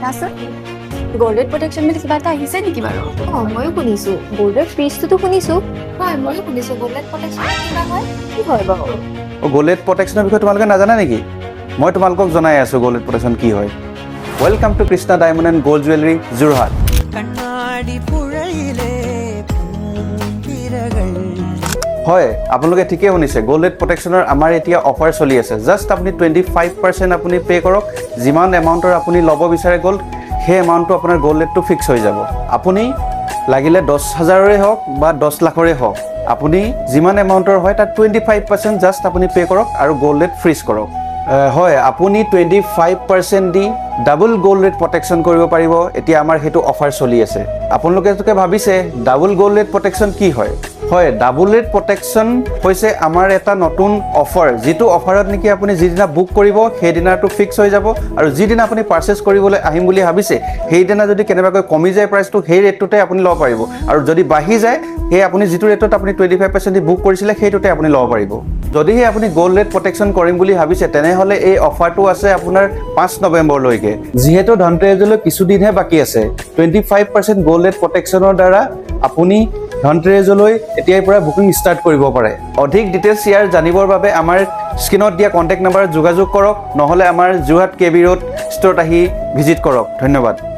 তাৰপিছত gold rate protection বুলি কিবা এটা আহিছে নেকি বাৰু? ময়ো শুনিছোঁ গোল্ড ৰেট ফ্ৰিজটোতো শুনিছোঁ হয়, ময়ো শুনিছোঁ গোল্ড ৰেট প্ৰটেকশ্যন কিবা হয়। কি হয় বাৰু গোল্ড ৰেট প্ৰটেকশ্যনৰ বিষয়ে তোমালোকে নাজানা নেকি? মই তোমালোকক জনাই আছোঁ গোল্ড ৰেট প্ৰটেকশ্যন কি হয়। Welcome to Krishna diamond and gold jewellery Jorhat. হয়, আপোনালোকে ঠিকেই শুনিছে। গোল্ড ৰেট প্ৰটেকশ্যনৰ আমাৰ এতিয়া অফাৰ চলি আছে। জাষ্ট আপুনি 25% আপুনি পে' কৰক। যিমান এমাউণ্টৰ আপুনি ল'ব বিচাৰে গ'ল্ড, সেই এমাউণ্টটো আপোনাৰ গ'ল্ড ৰেটটো ফিক্স হৈ যাব। আপুনি লাগিলে 10,000ৰে হওক বা 10 লাখৰে হওক, আপুনি যিমান এমাউণ্টৰ হয় তাত 25% জাষ্ট আপুনি পে' কৰক আৰু গ'ল্ড ৰেট ফ্ৰিজ কৰক। হয়, আপুনি 25% দি ডাবল গ'ল্ড ৰেট প্ৰটেকশ্যন কৰিব পাৰিব। এতিয়া আমাৰ সেইটো অফাৰ চলি আছে। আপোনালোকে ভাবিছে ডাবল গ'ল্ড ৰেট প্ৰটেকশ্যন কি হয়? হয়, ডাবল ৰেট প্ৰটেকশ্যন হৈছে আমাৰ এটা নতুন অফাৰ, যিটো অফাৰত নেকি আপুনি যিদিনা বুক কৰিব সেইদিনাটো ফিক্স হৈ যাব আৰু যিদিনা আপুনি পাৰ্চেছ কৰিবলৈ আহিম বুলি ভাবিছে সেইদিনা যদি কেনেবাকৈ কমি যায় প্ৰাইচটো, সেই ৰেটটোতে আপুনি ল'ব পাৰিব। আৰু যদি বাঢ়ি যায় সেই আপুনি যিটো ৰেটত আপুনি 25% দি বুক কৰিছিলে সেইটোতে আপুনি ল'ব পাৰিব। যদিহে আপুনি গ'ল্ড ৰেট প্ৰটেকশ্যন কৰিম বুলি ভাবিছে তেনেহ'লে এই অফাৰটো আছে আপোনাৰ 5 নৱেম্বৰলৈকে। যিহেতু ধনতেৰছলৈ কিছুদিনহে বাকী আছে, 25% গ'ল্ড ৰেট প্ৰটেকশ্যনৰ দ্বাৰা আপুনি ধনতেৰছলৈ এতিয়াৰ পৰা বুকিং ষ্টাৰ্ট কৰিব পাৰে। অধিক ডিটেইলছ ইয়াৰ জানিবৰ বাবে আমাৰ স্ক্ৰীনত দিয়া কণ্টেক্ট নাম্বাৰত যোগাযোগ কৰক, নহ'লে আমাৰ যোৰহাট KB ৰোড ষ্ট'ৰত আহি ভিজিট কৰক। ধন্যবাদ।